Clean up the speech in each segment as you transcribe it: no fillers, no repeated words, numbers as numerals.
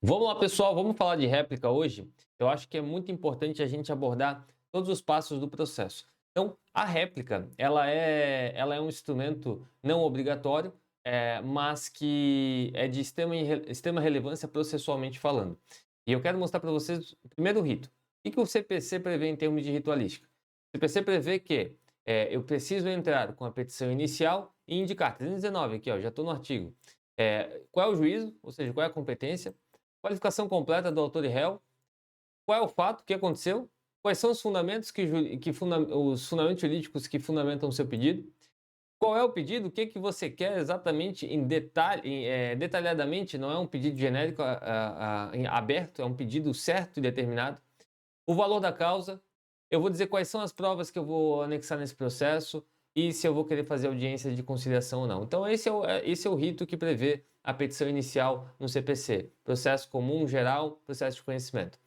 Vamos lá, pessoal, vamos falar de réplica hoje. Eu acho que é muito importante a gente abordar todos os passos do processo. Então, a réplica, ela é um instrumento não obrigatório, mas que é de extrema relevância processualmente falando. E eu quero mostrar para vocês o primeiro rito. O que o CPC prevê em termos de ritualística? O CPC prevê que eu preciso entrar com a petição inicial e indicar, 319 aqui, ó, já estou no artigo, qual é o juízo, ou seja, qual é a competência, qualificação completa do autor e réu. Qual é o fato? O que aconteceu? Quais são os fundamentos os fundamentos jurídicos que fundamentam o seu pedido? Qual é o pedido? O que que você quer exatamente em detalhe, detalhadamente? Não é um pedido genérico aberto, é um pedido certo e determinado. O valor da causa. Eu vou dizer quais são as provas que eu vou anexar nesse processo e se eu vou querer fazer audiência de conciliação ou não. Então, esse é o rito que prevê a petição inicial no CPC. Processo comum, geral, processo de conhecimento.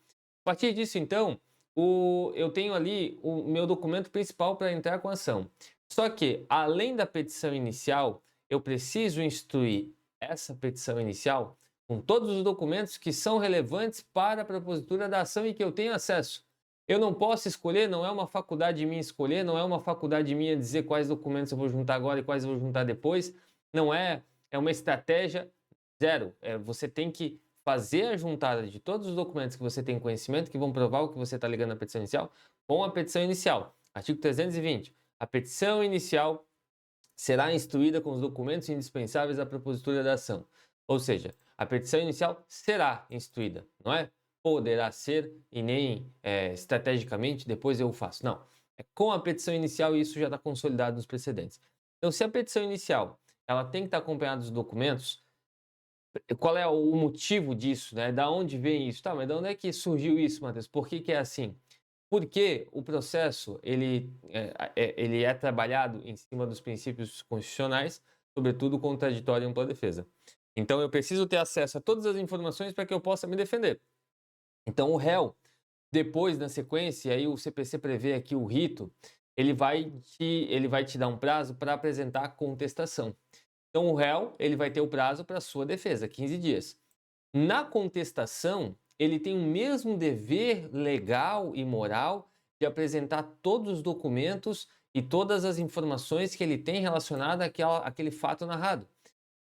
A partir disso, então, eu tenho ali o meu documento principal para entrar com a ação. Só que, além da petição inicial, eu preciso instruir essa petição inicial com todos os documentos que são relevantes para a propositura da ação e que eu tenho acesso. Eu não posso escolher, não é uma faculdade minha escolher, não é uma faculdade minha dizer quais documentos eu vou juntar agora e quais eu vou juntar depois. Não é, é uma estratégia zero. Você tem que fazer a juntada de todos os documentos que você tem conhecimento, que vão provar o que você está ligando na petição inicial, com a petição inicial. Artigo 320. A petição inicial será instruída com os documentos indispensáveis à propositura da ação. Ou seja, a petição inicial será instruída, não é? Poderá ser e nem estrategicamente depois eu o faço. Não. É com a petição inicial e isso já está consolidado nos precedentes. Então, se a petição inicial ela tem que estar acompanhada dos documentos, qual é o motivo disso, né? Da onde vem isso? Tá, mas de onde é que surgiu isso, Matheus? Por que que é assim? Porque o processo ele é trabalhado em cima dos princípios constitucionais, sobretudo o contraditório e ampla defesa. Então eu preciso ter acesso a todas as informações para que eu possa me defender. Então o réu, depois na sequência, aí o CPC prevê aqui o rito, ele vai te dar um prazo para apresentar a contestação. Então o réu ele vai ter o prazo para sua defesa, 15 dias. Na contestação, ele tem o mesmo dever legal e moral de apresentar todos os documentos e todas as informações que ele tem relacionada àquele fato narrado.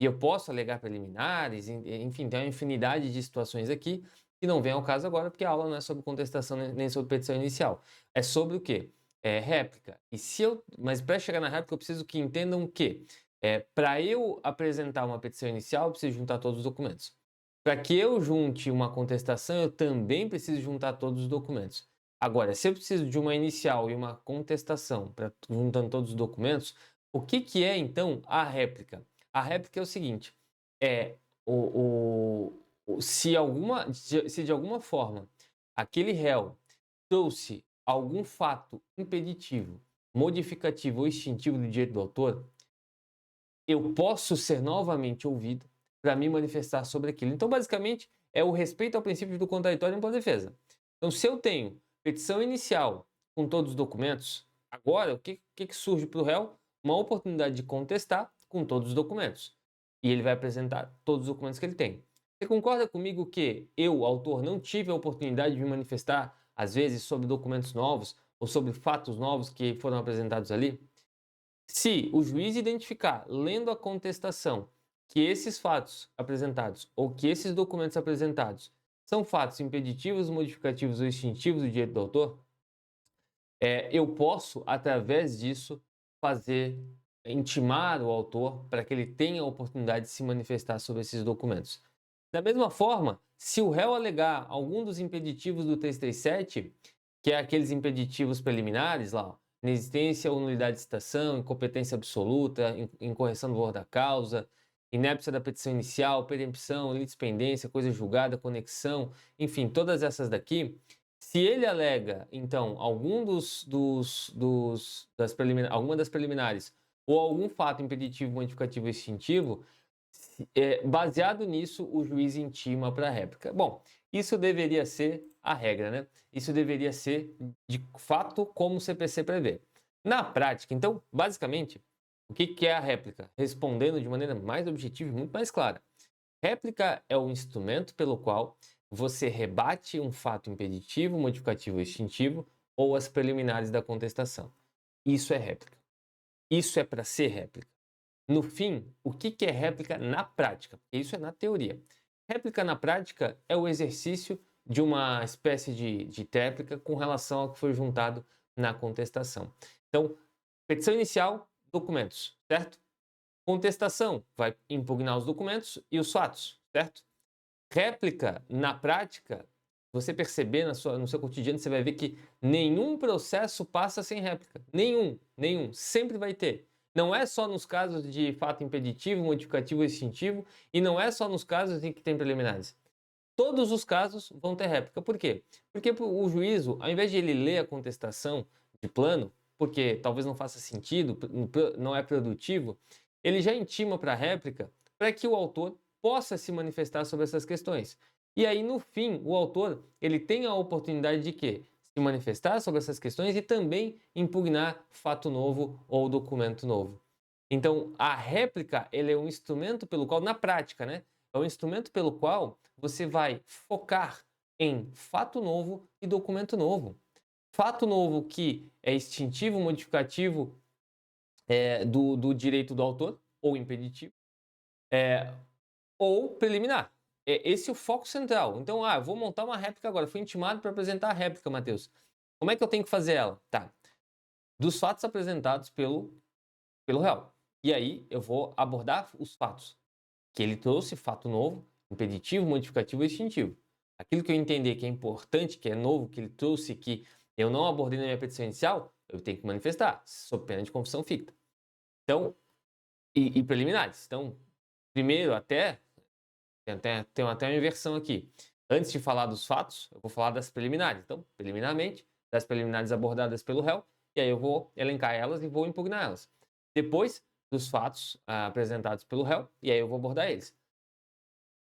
E eu posso alegar preliminares, enfim, tem uma infinidade de situações aqui que não vem ao caso agora, porque a aula não é sobre contestação nem sobre petição inicial. É sobre o quê? É réplica. Mas para chegar na réplica, eu preciso que entendam que para eu apresentar uma petição inicial, eu preciso juntar todos os documentos. Para que eu junte uma contestação, eu também preciso juntar todos os documentos. Agora, se eu preciso de uma inicial e uma contestação, juntando todos os documentos, o que, que é então a réplica? A réplica é o seguinte: é se de alguma forma aquele réu trouxe algum fato impeditivo, modificativo ou extintivo do direito do autor, eu posso ser novamente ouvido para me manifestar sobre aquilo. Então, basicamente, é o respeito ao princípio do contraditório e ampla defesa. Então, se eu tenho petição inicial com todos os documentos, agora o que surge para o réu? Uma oportunidade de contestar com todos os documentos. E ele vai apresentar todos os documentos que ele tem. Você concorda comigo que eu, autor, não tive a oportunidade de me manifestar, às vezes, sobre documentos novos ou sobre fatos novos que foram apresentados ali? Se o juiz identificar, lendo a contestação, que esses fatos apresentados ou que esses documentos apresentados são fatos impeditivos, modificativos ou extintivos do direito do autor, eu posso, através disso, fazer, intimar o autor para que ele tenha a oportunidade de se manifestar sobre esses documentos. Da mesma forma, se o réu alegar algum dos impeditivos do 337, que é aqueles impeditivos preliminares lá, ó, inexistência ou nulidade de citação, incompetência absoluta, incorreção do valor da causa, inépcia da petição inicial, perempção, litispendência, coisa julgada, conexão, enfim, todas essas daqui, se ele alega, então, alguma das preliminares ou algum fato impeditivo, modificativo ou extintivo, baseado nisso, o juiz intima para a réplica. Bom, isso deveria ser a regra, né? Isso deveria ser, de fato, como o CPC prevê. Na prática, então, basicamente, o que é a réplica? Respondendo de maneira mais objetiva e muito mais clara. Réplica é um instrumento pelo qual você rebate um fato impeditivo, modificativo ou extintivo ou as preliminares da contestação. Isso é réplica. Isso é para ser réplica. No fim, o que é réplica na prática? Porque isso é na teoria. Réplica na prática é o exercício de uma espécie de tréplica com relação ao que foi juntado na contestação. Então, petição inicial, documentos, certo? Contestação vai impugnar os documentos e os fatos, certo? Réplica, na prática, você perceber no seu cotidiano, você vai ver que nenhum processo passa sem réplica. Nenhum. Sempre vai ter. Não é só nos casos de fato impeditivo, modificativo ou extintivo, e não é só nos casos em que tem preliminares. Todos os casos vão ter réplica. Por quê? Porque o juízo, ao invés de ele ler a contestação de plano, porque talvez não faça sentido, não é produtivo, ele já intima para a réplica para que o autor possa se manifestar sobre essas questões. E aí, no fim, o autor ele tem a oportunidade de quê? Se manifestar sobre essas questões e também impugnar fato novo ou documento novo. Então, a réplica ele é um instrumento pelo qual, na prática, né? É um instrumento pelo qual você vai focar em fato novo e documento novo. Fato novo que é extintivo, modificativo do direito do autor, ou impeditivo, ou preliminar. Esse é o foco central. Então, eu vou montar uma réplica agora. Fui intimado para apresentar a réplica, Matheus. Como é que eu tenho que fazer ela? Tá. Dos fatos apresentados pelo réu. E aí, eu vou abordar os fatos. Que ele trouxe fato novo, impeditivo, modificativo e extintivo. Aquilo que eu entender que é importante, que é novo, que ele trouxe, que eu não abordei na minha petição inicial, eu tenho que manifestar, sob pena de confissão ficta. Então, e preliminares. Então, primeiro tem até uma inversão aqui. Antes de falar dos fatos, eu vou falar das preliminares. Então, preliminarmente, das preliminares abordadas pelo réu, e aí eu vou elencar elas e vou impugnar elas. Depois, dos fatos apresentados pelo réu, e aí eu vou abordar eles.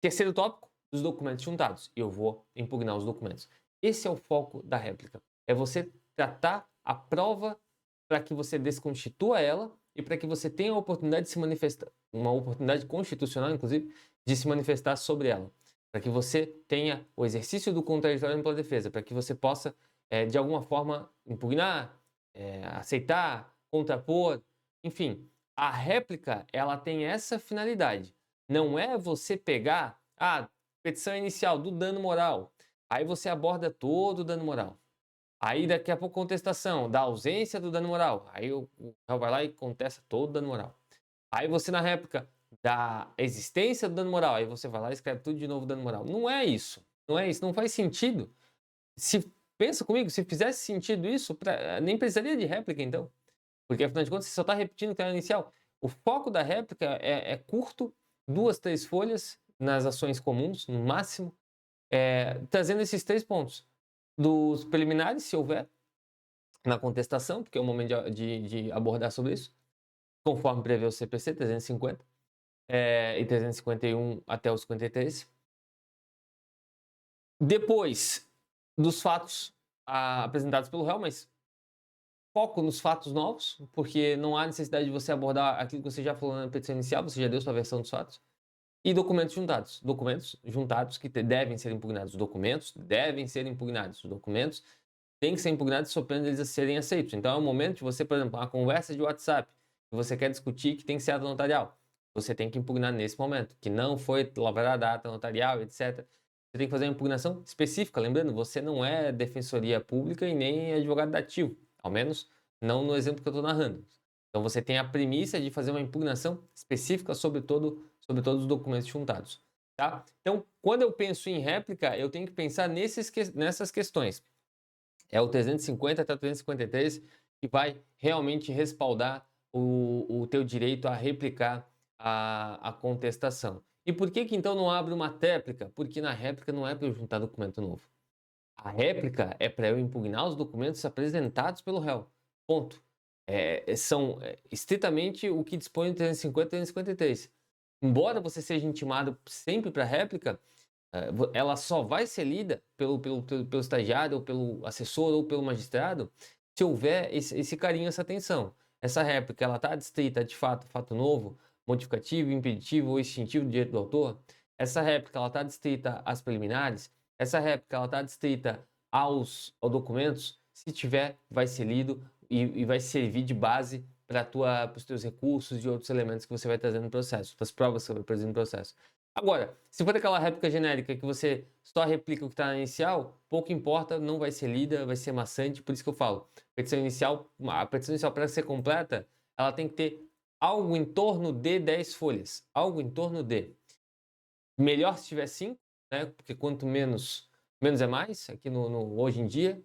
Terceiro tópico, dos documentos juntados. Eu vou impugnar os documentos. Esse é o foco da réplica. É você tratar a prova para que você desconstitua ela e para que você tenha a oportunidade de se manifestar, uma oportunidade constitucional, inclusive, de se manifestar sobre ela. Para que você tenha o exercício do contraditório pela defesa, para que você possa, de alguma forma, impugnar, aceitar, contrapor, enfim. A réplica, ela tem essa finalidade. Não é você pegar a petição inicial do dano moral, aí você aborda todo o dano moral. Aí daqui a pouco contestação da ausência do dano moral, aí o réu vai lá e contesta todo o dano moral. Aí você na réplica da existência do dano moral, aí você vai lá e escreve tudo de novo dano moral. Não é isso, não faz sentido. Se pensa comigo, se fizesse sentido isso, nem precisaria de réplica então. Porque afinal de contas você só está repetindo o que era inicial. O foco da réplica é curto, 2, 3 folhas nas ações comuns, no máximo, trazendo esses 3 pontos. Dos preliminares, se houver, na contestação, porque é o momento de abordar sobre isso, conforme prevê o CPC 350 e 351 até o 53. Depois dos fatos apresentados pelo réu, mas foco nos fatos novos, porque não há necessidade de você abordar aquilo que você já falou na petição inicial, você já deu sua versão dos fatos. E documentos juntados. Documentos juntados que devem ser impugnados. Os documentos devem ser impugnados. Os documentos têm que ser impugnados sob pena de eles serem aceitos. Então é o momento de você, por exemplo, uma conversa de WhatsApp, que você quer discutir que tem que ser ata notarial. Você tem que impugnar nesse momento, que não foi lavrada a ata notarial, etc. Você tem que fazer uma impugnação específica. Lembrando, você não é defensoria pública e nem advogado dativo. Ao menos não no exemplo que eu estou narrando. Então você tem a premissa de fazer uma impugnação específica sobre todos os documentos juntados. Tá? Então, quando eu penso em réplica, eu tenho que pensar nessas questões. É o 350 até o 353 que vai realmente respaldar o teu direito a replicar a contestação. E por que então não abre uma tréplica? Porque na réplica não é para eu juntar documento novo. A réplica é para eu impugnar os documentos apresentados pelo réu. Ponto. São estritamente o que dispõe o 350 e 353. Embora você seja intimado sempre para réplica, ela só vai ser lida pelo estagiário, ou pelo assessor, ou pelo magistrado, se houver esse carinho, essa atenção. Essa réplica, ela está adstrita de fato novo, modificativo, impeditivo ou extintivo do direito do autor? essa réplica ela está distrita às preliminares, essa réplica ela está distrita aos documentos, se tiver, vai ser lido e vai servir de base para os teus recursos e outros elementos que você vai trazer no processo, das provas que você vai trazer no processo. Agora, se for aquela réplica genérica que você só replica o que está na inicial, pouco importa, não vai ser lida, vai ser maçante, por isso que eu falo, a petição inicial para ser completa, ela tem que ter algo em torno de 10 folhas, algo em torno de. Melhor se tiver 5, né? Porque quanto menos, menos é mais, aqui hoje em dia.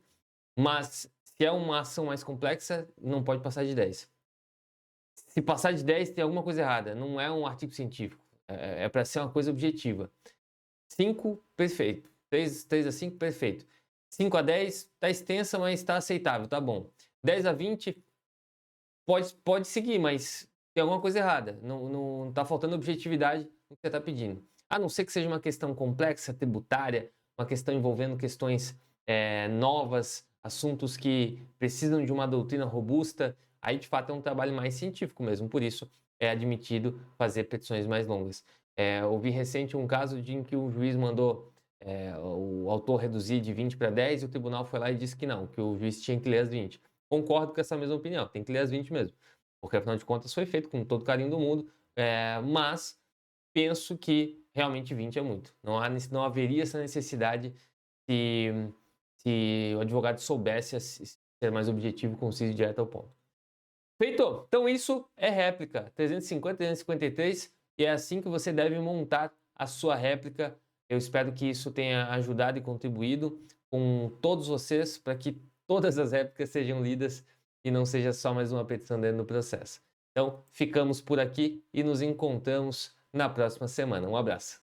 Mas se é uma ação mais complexa, não pode passar de 10. Se passar de 10, tem alguma coisa errada. Não é um artigo científico. É para ser uma coisa objetiva. 5, perfeito. 3 a 5, perfeito. 5 a 10, está extensa, mas está aceitável, tá bom. 10 a 20, pode seguir, mas tem alguma coisa errada. Não está faltando objetividade no que você está pedindo. A não ser que seja uma questão complexa, tributária, uma questão envolvendo questões novas, assuntos que precisam de uma doutrina robusta, aí de fato é um trabalho mais científico mesmo, por isso é admitido fazer petições mais longas. Ouvi recente um caso em que um juiz mandou o autor reduzir de 20 para 10 e o tribunal foi lá e disse que não, que o juiz tinha que ler as 20. Concordo com essa mesma opinião, tem que ler as 20 mesmo, porque afinal de contas foi feito com todo carinho do mundo, mas penso que realmente 20 é muito. Não haveria essa necessidade se o advogado soubesse ser mais objetivo, conciso e direto ao ponto. Feito! Então isso é réplica 350, 353 e é assim que você deve montar a sua réplica. Eu espero que isso tenha ajudado e contribuído com todos vocês para que todas as réplicas sejam lidas e não seja só mais uma petição dentro do processo. Então ficamos por aqui e nos encontramos na próxima semana. Um abraço!